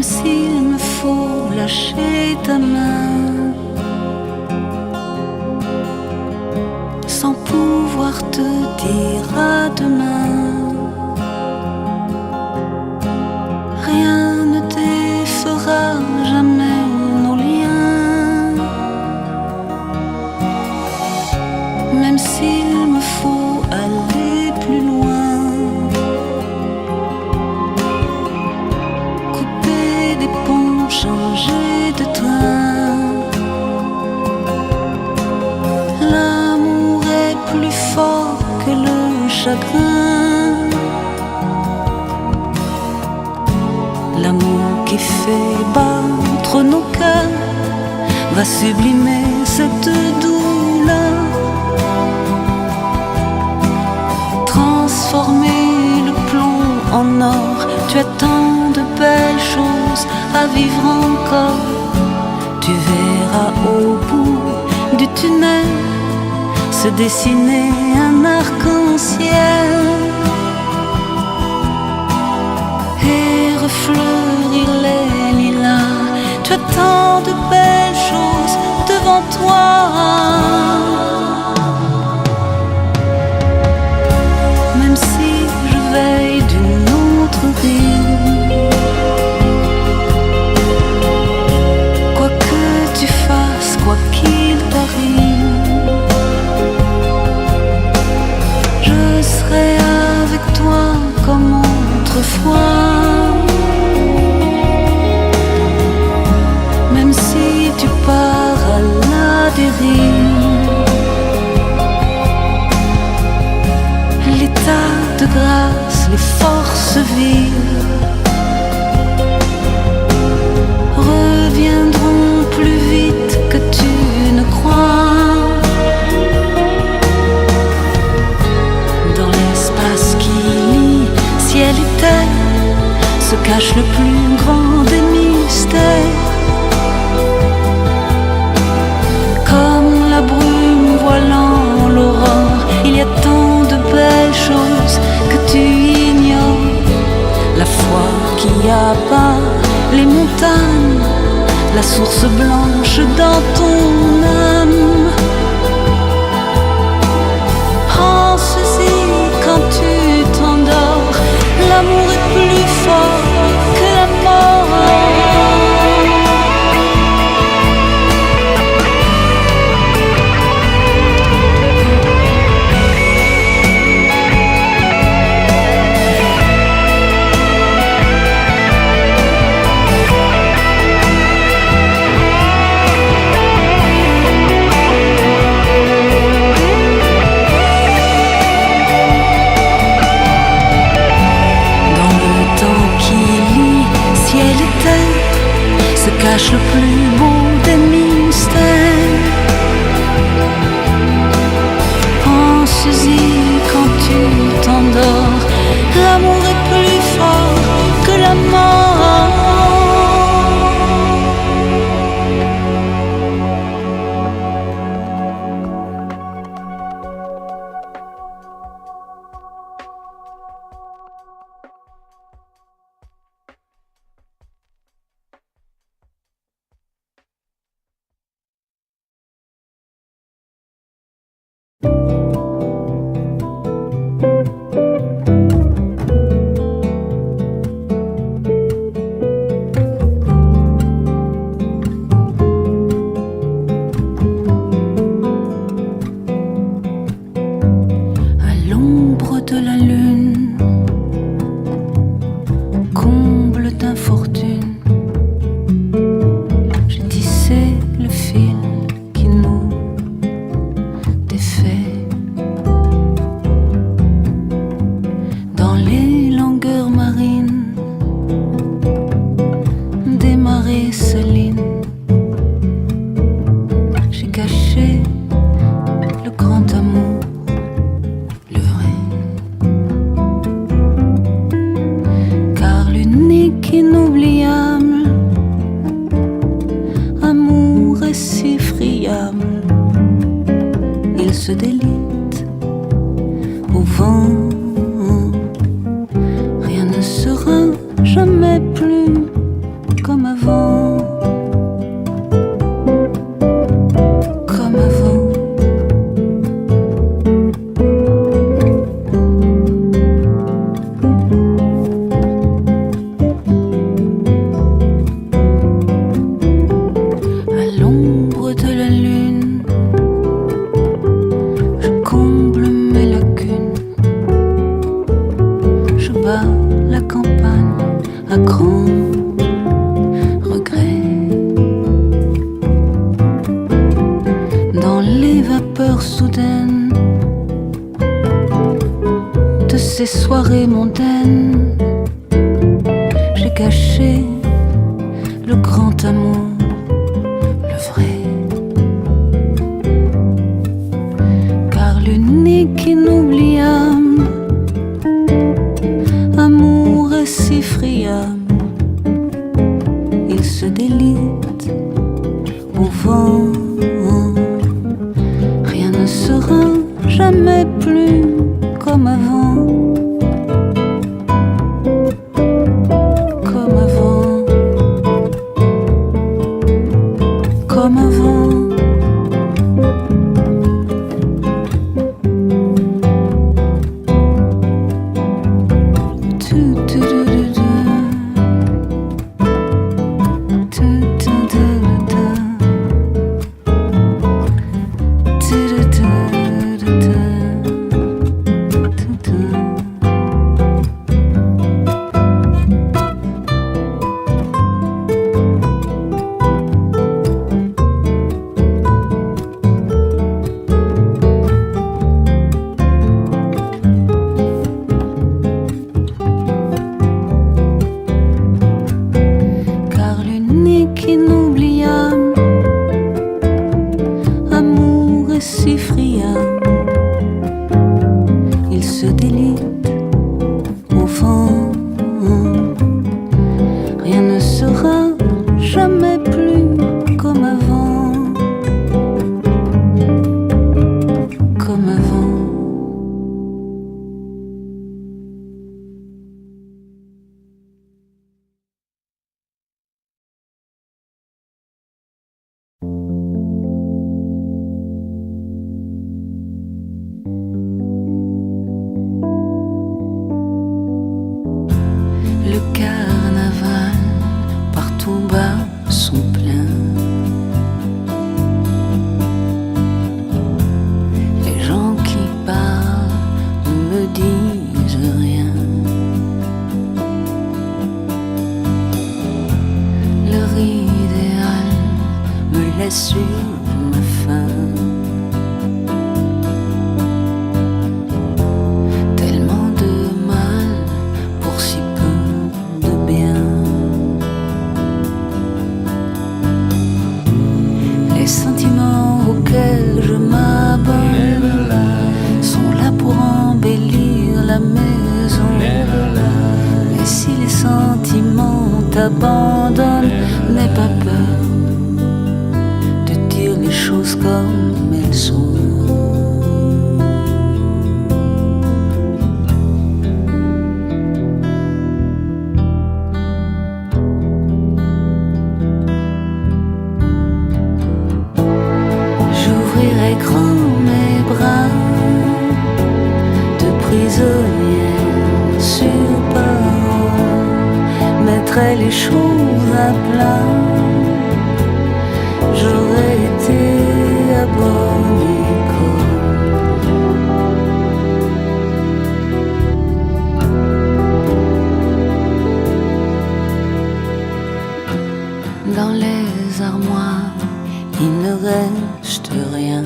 même s'il me faut lâcher ta main, sans pouvoir te dire à demain. Rien ne défera jamais nos liens, même s'il me faut aller plus loin, couper des ponts, changer de train. L'amour est plus fort que le chagrin, l'amour qui fait battre nos cœurs va sublimer cette douleur, transformer le plomb en or. Tu as tant de belles choses à vivre encore. Tu verras au bout du tunnel se dessiner un arc-en-ciel et refleurir les lilas. Tu as tant de belles choses devant toi. Même si je veille d'une autre rive, quoi que tu fasses, quoi qu'il t'arrive, je serai avec toi comme autrefois. Même si tu pars à la dérive, l'état de grâce, les forces vives reviendront plus vite que tu ne crois. Dans l'espace qui lie ciel et terre se cache le plus grand des mystères. Comme la brume voilant l'aurore, il y a tant de belles choses que tu ignores. La foi qui abat les montagnes, la source blanche dans ton âme. Pense-y quand tu t'endors, l'amour est plus fort que la mort. Cache le plus beau des mystères. Pense-y quand tu t'endors, l'amour est plus fort que la contrée mondaine, j'ai caché le grand amour, le vrai. Car l'unique inoubliable amour est si friable, il se délite au vent. Rien ne sera jamais plus comme avant. Comme avant. Comme avant. Les choses à plat, j'aurais été à bonne école. Dans les armoires, il ne reste rien,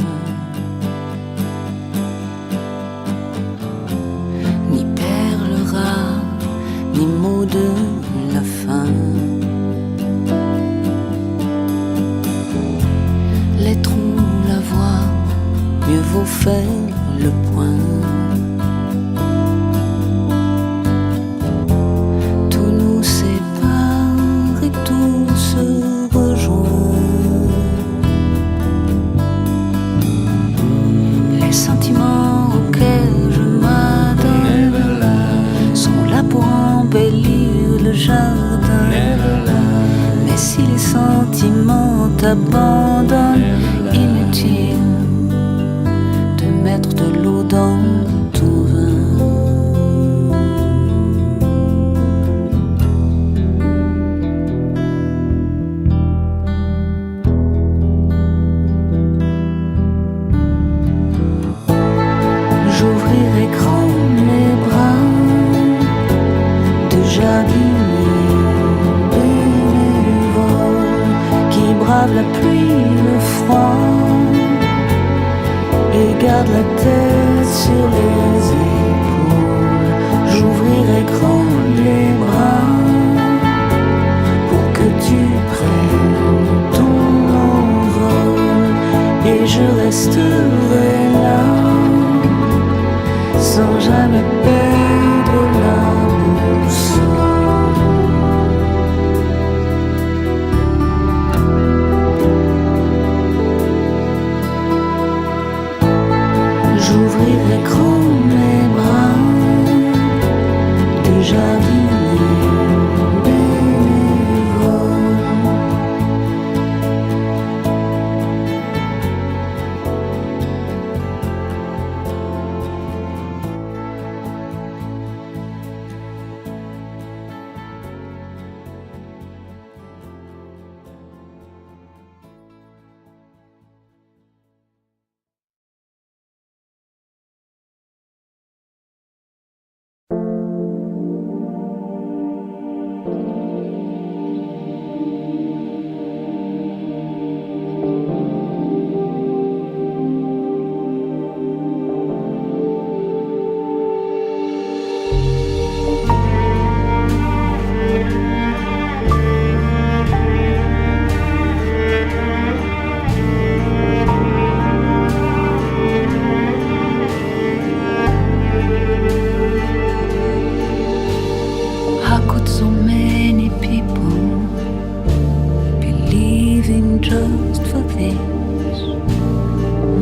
ni perles rares, ni mots de la fin. Les trous, la voix, mieux vaut faire le point. Tout nous sépare et tout se rejoint. Les sentiments auxquels je m'adonne sont là pour embellir le jardin. Mais si les sentiments t'abandonnent, inutile de mettre de l'eau dans ton vin. J'ouvrirai grand mes bras de jardinier bénévole qui brave la pluie, le froid et garde la tête sur les épaules. j'ouvrirai grand les bras pour que tu prennes ton envol et je resterai là sans jamais perdre la boussole. J'ouvrirai grand mes bras de jardinier bénévole. How could so many people believe in just for this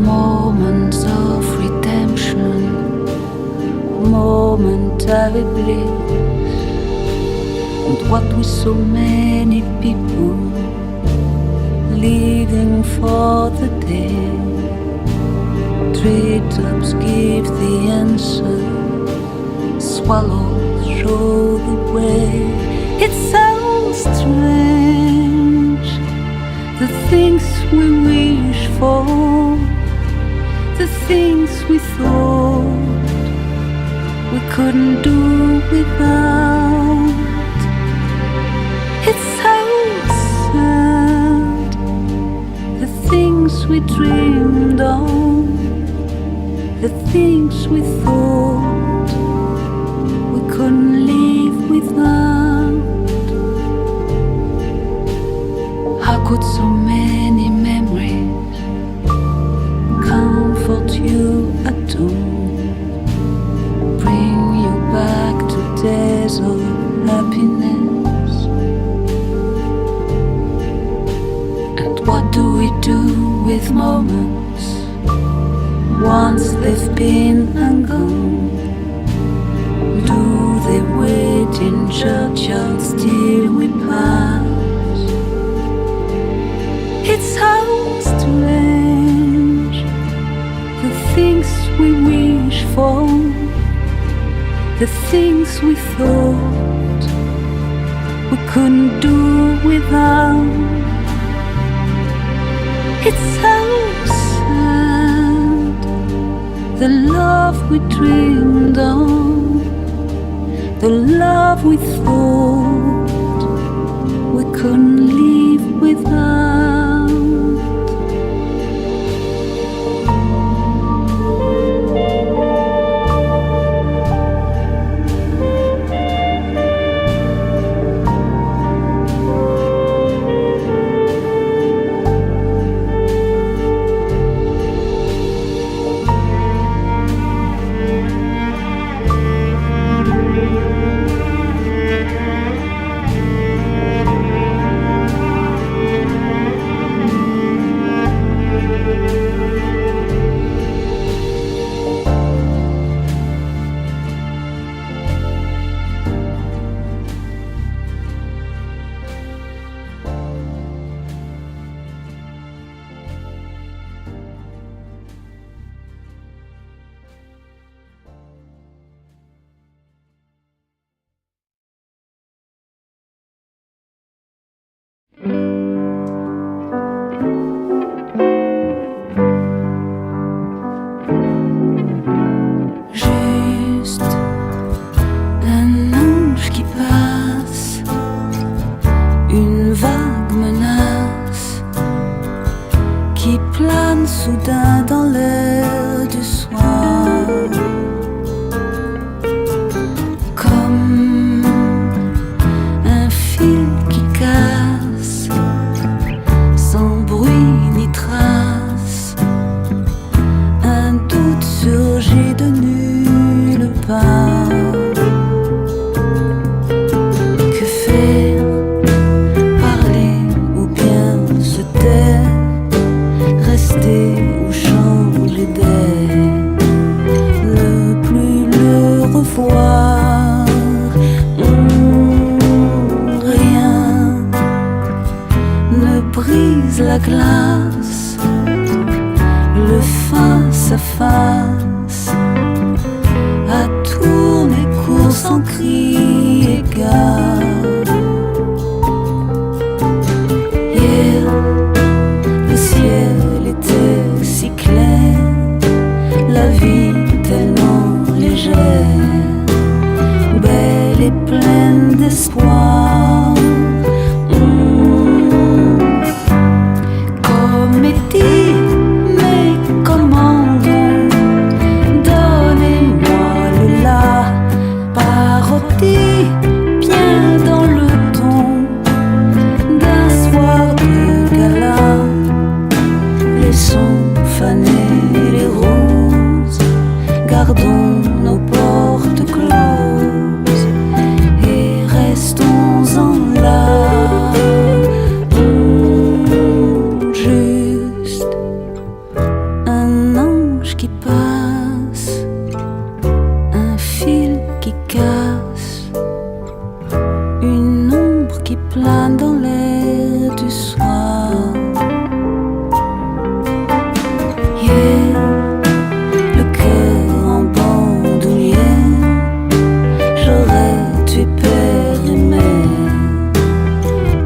moments of redemption, momentary bliss? And what with so many people living for the day, treetops give the answer, swallows show the way. It's so strange, the things we wish for, the things we thought we couldn't do without. It's so sad, the things we dreamed of, the things we thought we couldn't live without. How could so many memories comfort you at home, bring you back to days of happiness? And what do we do with moments once they've been and gone? Do they wait in churchyards till we pass? It's so strange, the things we wish for, the things we thought we couldn't do without. It's so sad, the love we dreamed of, the love we thought we couldn't live without. soudain dans l'air du soir, la glace, le face à face a tourné court sans cri égal. Hier, le ciel était si clair, la vie tellement légère, belle et pleine d'espoir. Comédie, mais comment donc? Donnez-moi le la, parodie, bien dans le ton d'un soir de gala. Laissons faner les roses, gardons nos portes closes et restons-en là. Juste un ange qui passe, un fil qui casse, une ombre qui plane dans l'air du soir. Yeah, le cœur en bandoulière, j'aurais tué père et mère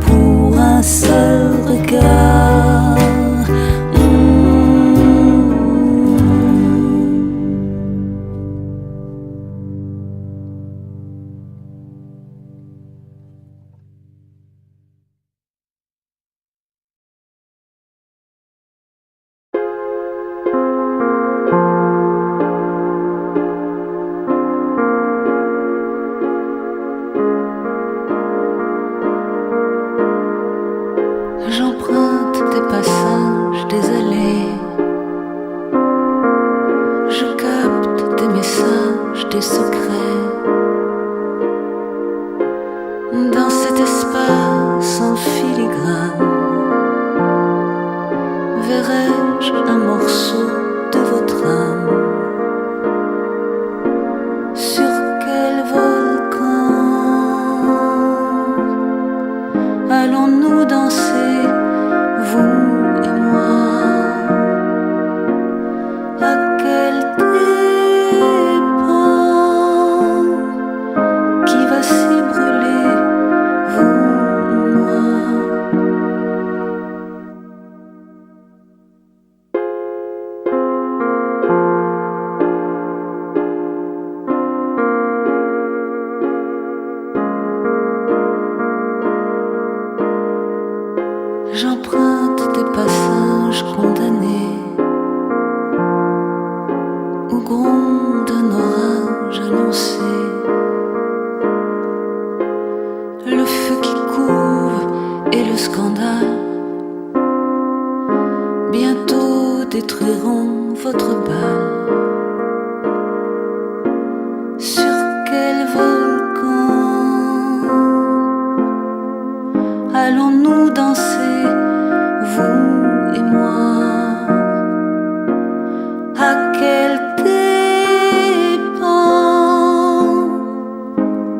pour un seul regard. J'emprunte des passages, des allées, je capte des messages, des secrets. Dans cet espace en filigrane, verrai-je un morceau de votre âme? Sur quel volcan allons-nous danser, vous et moi? À quel dépend qui va s'y brûler, vous ou moi? J'emprunte des passages condamnés au gronde d'un orage annoncé, le feu qui couve et le scandale bientôt détruiront votre bal. Sur quel volcan allons-nous danser, vous et moi? À quel dépend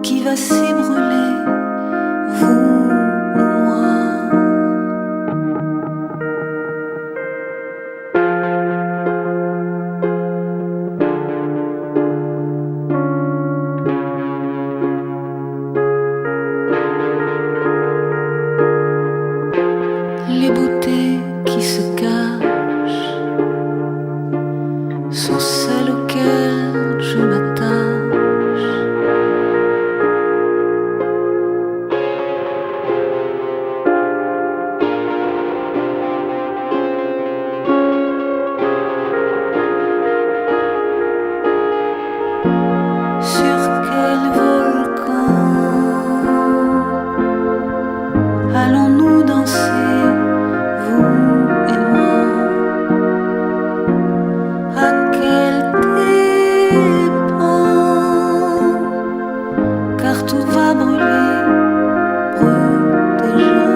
qui va s'y brûler, vous ou moi? Les beautés qui se cachent sont celles auxquelles je m'attache. Sur quel volcan allons-nous danser, vous et moi? À quel dépend, car tout va brûler, brûle déjà.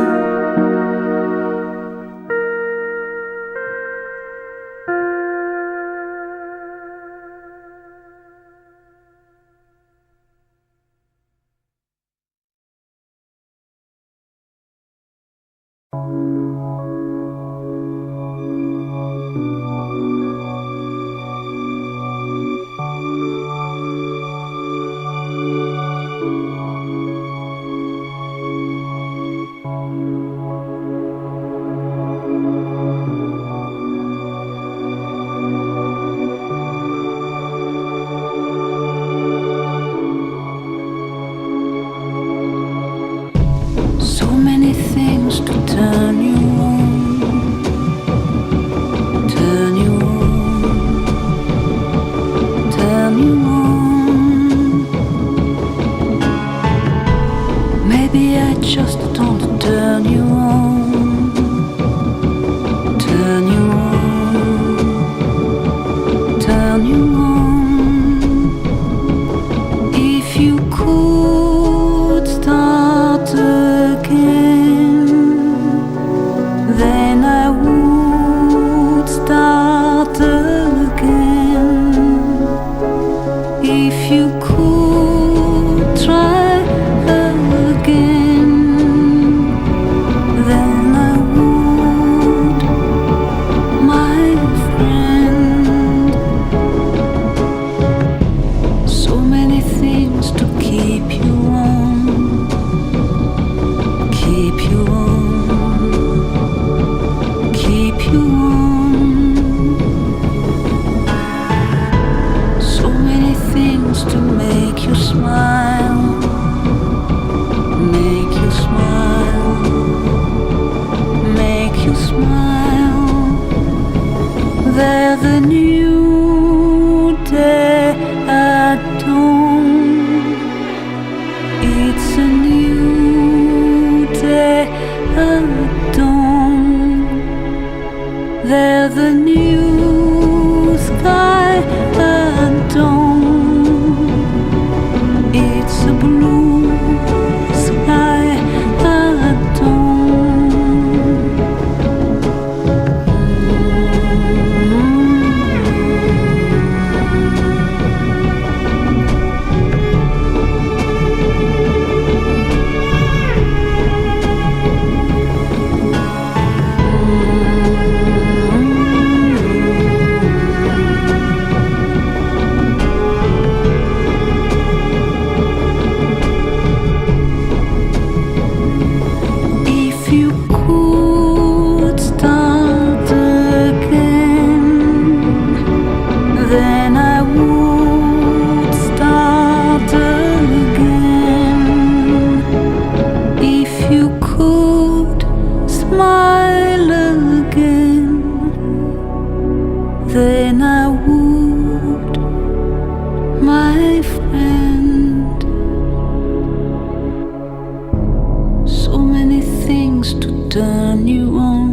at dawn. They're the new sky at dawn. It's a blue sky at dawn. Then I would, my friend. So many things to turn you on.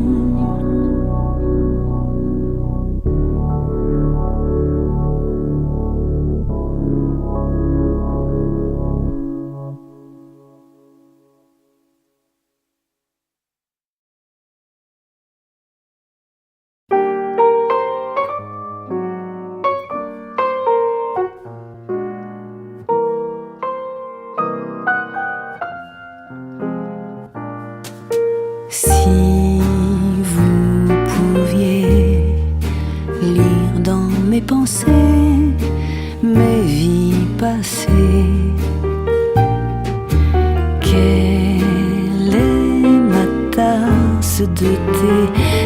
Si vous pouviez lire dans mes pensées, mes vies passées, quelle est ma tasse de thé?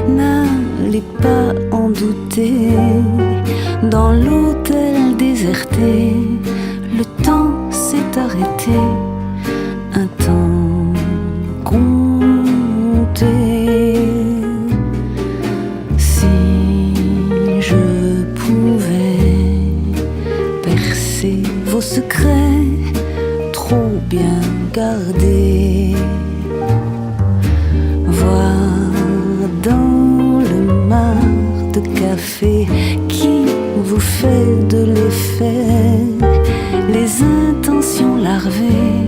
N'allez pas en douter. Dans l'hôtel déserté, le temps s'est arrêté, un temps compté. Si je pouvais percer vos secrets trop bien gardés, voir dans le mar de café qui vous fait de l'effet, les intentions larvées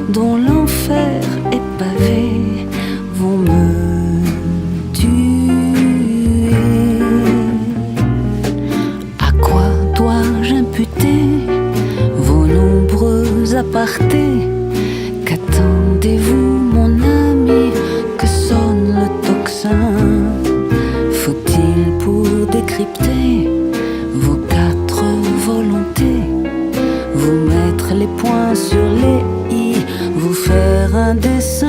dont l'enfer est pavé vont me tuer. À quoi dois-je imputer vos nombreux apartés? Qu'attendez-vous, mon ami, que sonne le tocsin? Faut-il pour décrypter vos quatre volontés vous mettre les points sur les i, vous faire un dessin?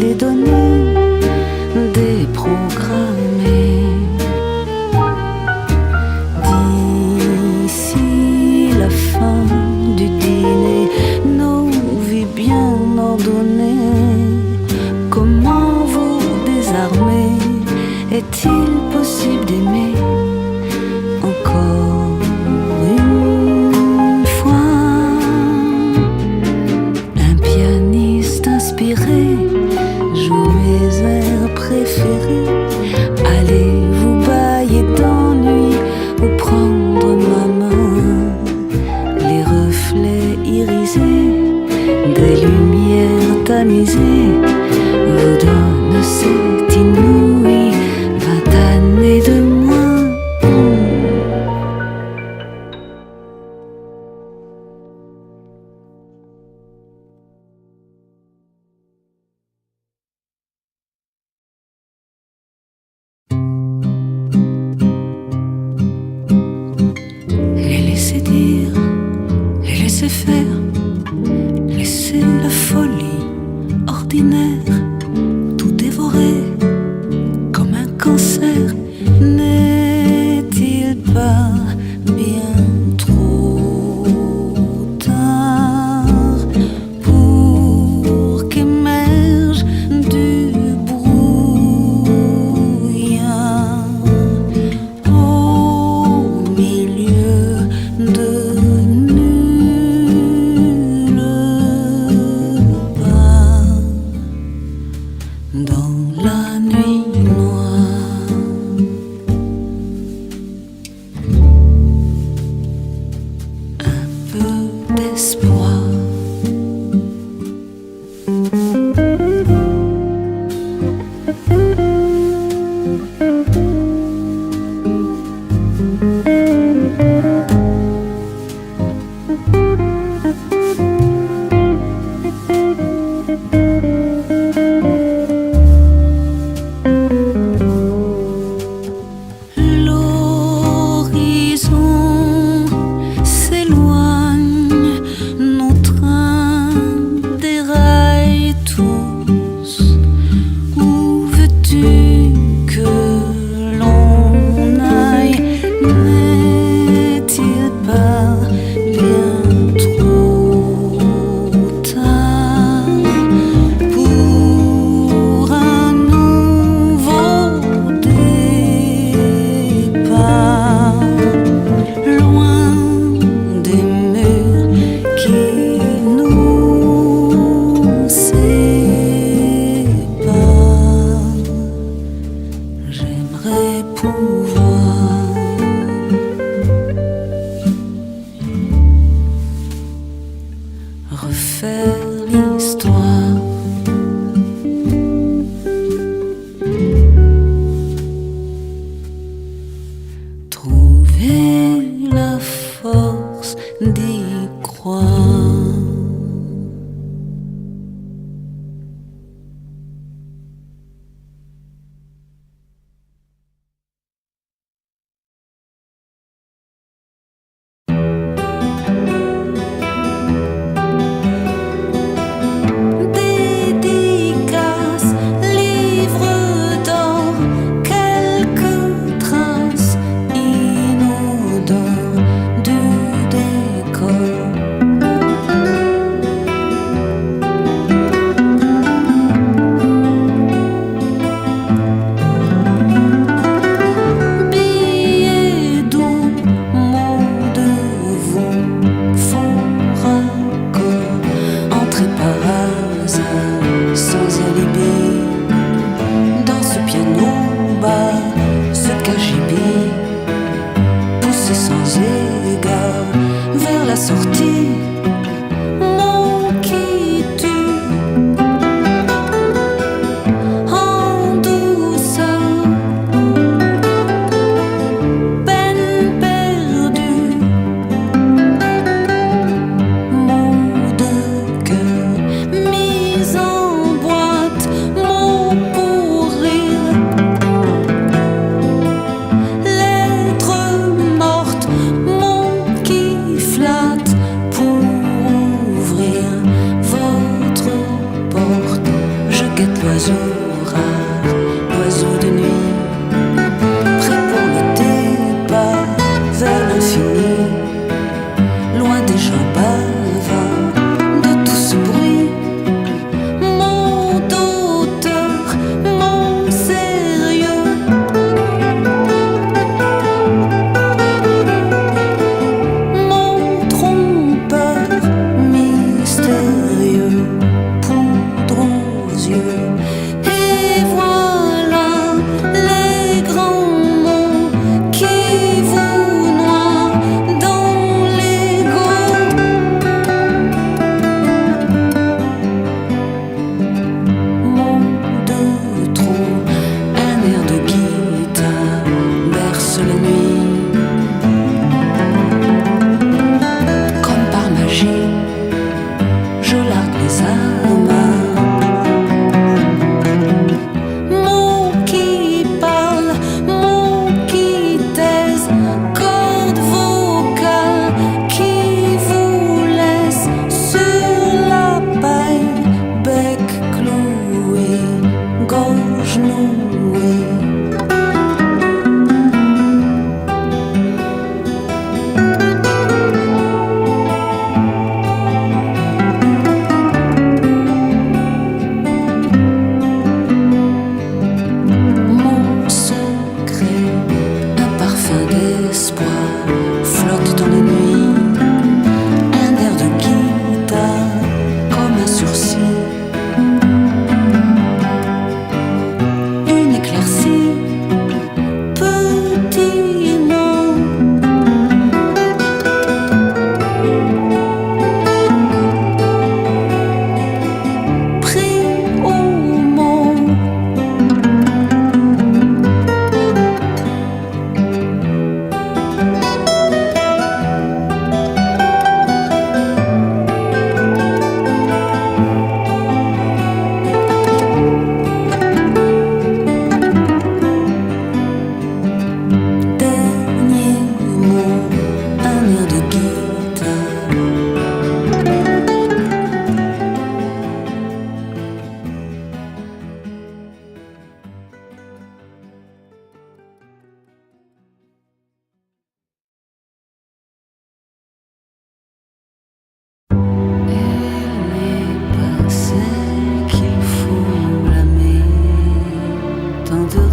Les données déprogrammées d'ici la fin du dîner, nos vies bien ordonnées. Comment vous désarmer? Est-il possible d'aimer encore une fois? Un pianiste inspiré joue mes airs préférés. Allez vous bailler d'ennui ou prendre ma main. Les reflets irisés des lumières tamisées vous donnent cette inouïe 20 années de dans la nuit noire. Un peu d'espoir.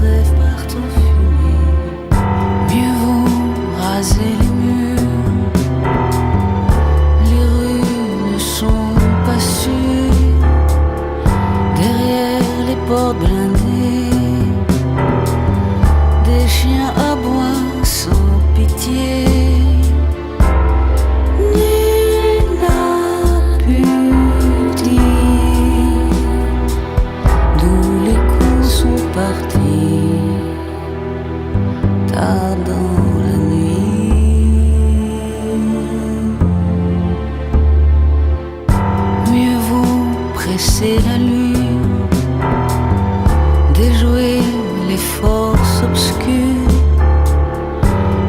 rêves partent en fumée. Mieux vaut raser les murs. Les rues ne sont pas sûres. Derrière les portes blindées, des chiens aboient sans pitié. Nul n'a pu dire d'où les coups sont partis tard dans la nuit. Mieux vaut presser la lune, déjouer les forces obscures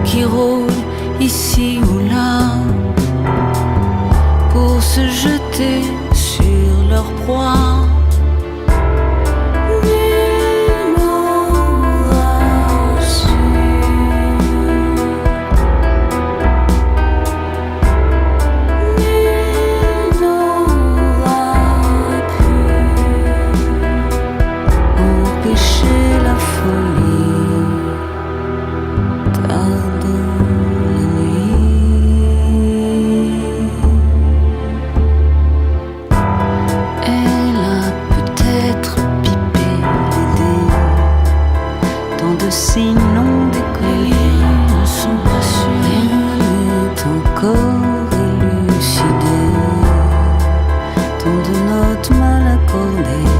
qui rôdent ici ou là pour se jeter sur leur proie. Nul n'aura su Nul n'aura pu empêcher la folie tard dans la nuit. Elle a peut-être pipé l'idée dans de signes non décollés. Ne sont pas sûrs, rien n'est encore élucidé. Tant de notes mal accordées.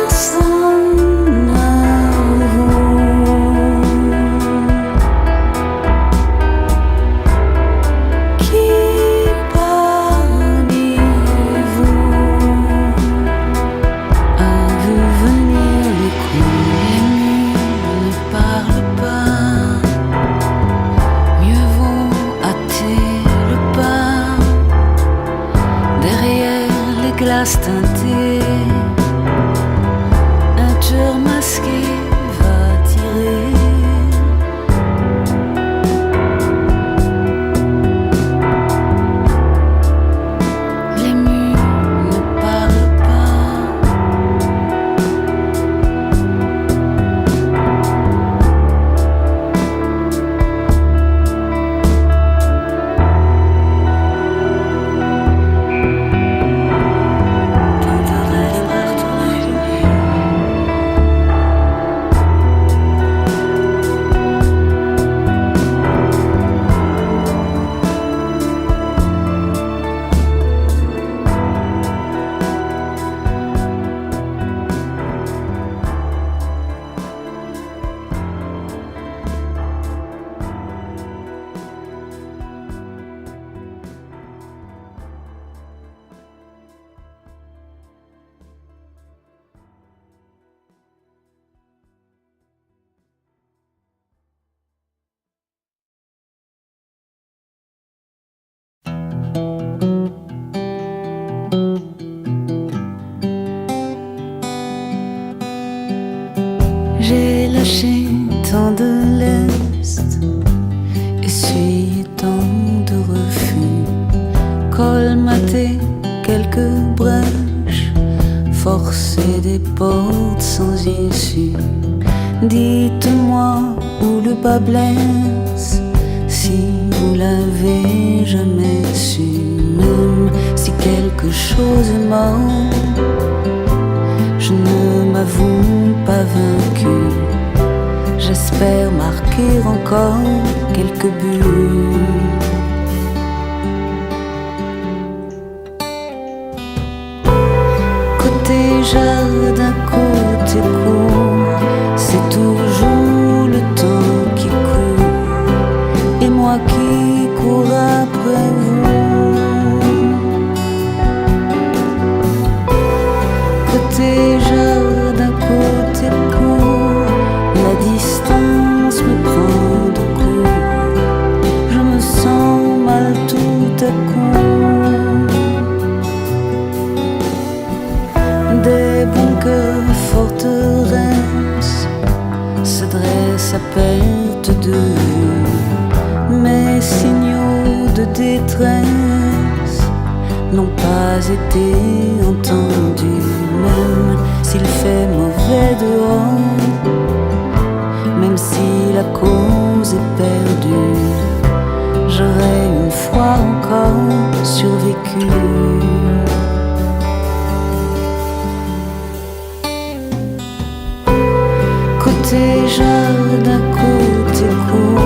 Personne n'avoue qui parmi vous a vu venir les coups. Les murs ne parlent pas. Mieux vaut hâter le pas derrière les glaces teintées. Un tueur masqué va tirer. Les murs ne parlent pas. Tant de rêves partent en fumée. J'ai lâché tant de lest, essuyé tant de refus, colmaté quelques brèches, forcé des portes sans issue. Dites-moi où le bas blesse, si vous l'avez jamais su. Même si quelque chose est mort, je ne m'avoue pas vaincu. J'espère marquer encore quelques buts. Côté jardin, côté cour, c'est toujours le temps qui court, et moi qui cours après vous. Côté jardin, côté cour, la distance me prend de court. Je me sens mal tout à coup. Des bunkers forteresses se dressent à perte de vue. Mes signaux de détresse n'ont pas été entendus, même s'il fait mauvais. Côté jardin, côté cour,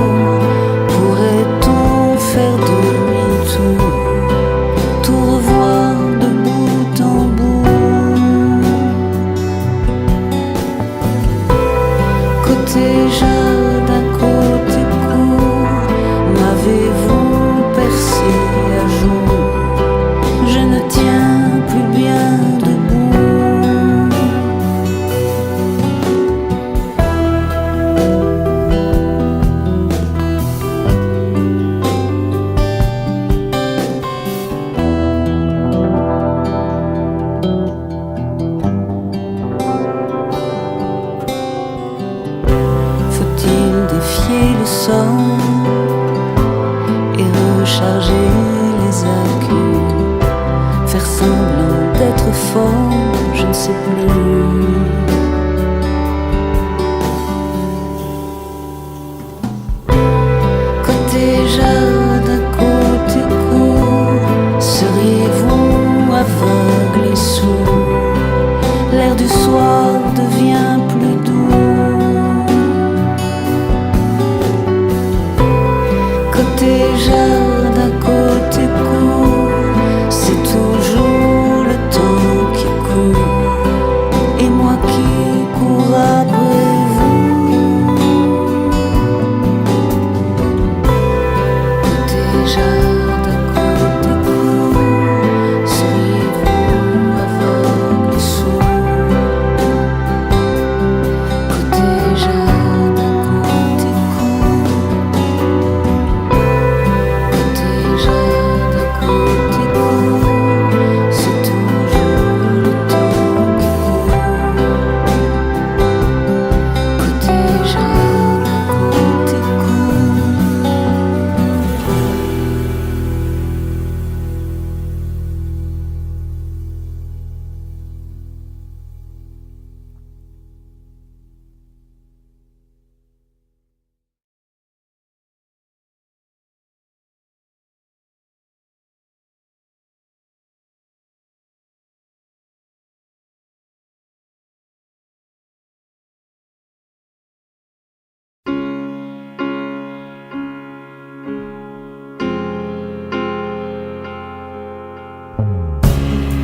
pourrait-on faire demi-tour, tout revoir de bout en bout? Côté jardin, côté cour, m'avez-vous percé à jour? Je ne tiens plus bien debout. Le sang et recharger les accus, faire semblant d'être fort, je ne sais plus. Côté jardin, côté cour, seriez-vous aveugle et sourd? L'air du soir devient plus doux. Côté jardin, côté cour, c'est toujours le temps qui court, et moi qui cours après vous. Côté jardin, côté cour, seriez-vous aveugle et sourd? Côté jardin, côté cour, c'est toujours le temps qui court. Côté jardin, côté cour.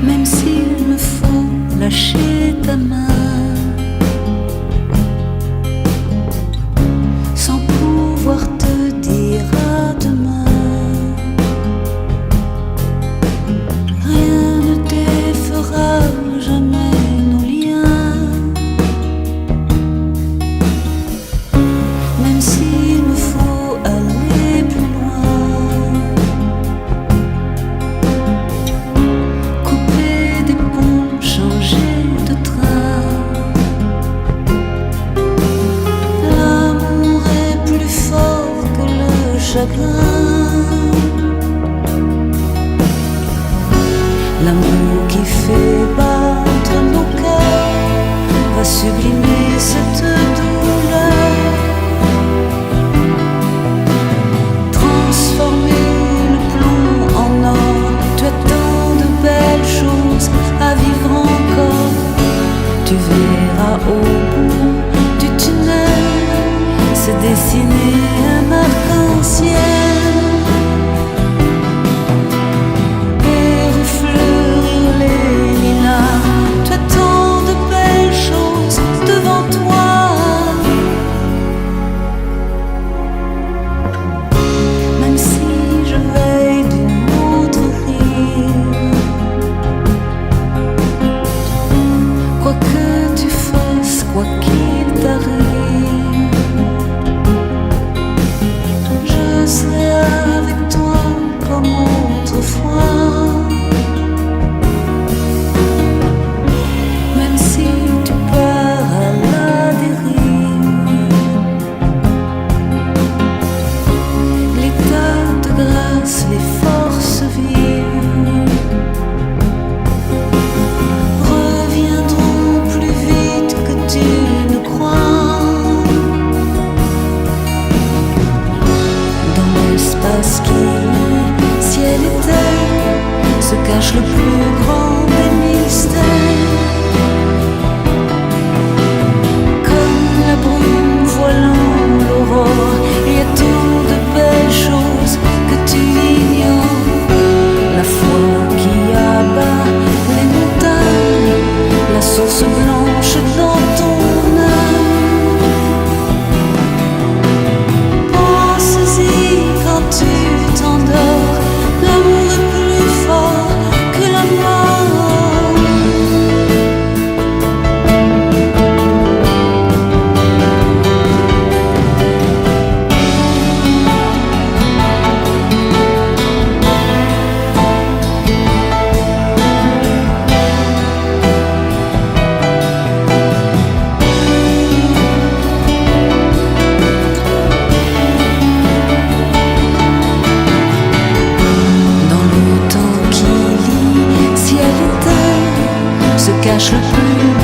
Même s'il me faut lâcher ta main, sans pouvoir te dire à demain, rien ne défera jamais nos liens. Même s'il me faut aller plus loin, couper des ponts, changer de train, l'amour est plus fort que le chagrin. L'amour qui fait battre nos cœurs va sublimer cette douleur, transformer le plomb en or. Tu as tant de belles choses à vivre encore. Tu verras au bout du tunnel se dessiner un arc-en-ciel et refleurir les lilas. Tu as tant de belles choses devant toi. Même si je veille d'une autre rive, quoi que tu fasses, quoi qu'il t'arrive, je serai avec toi comme autrefois. Même si tu pars à la dérive, l'état de grâce, les forces vives reviendront plus vite que tu ne cache le plus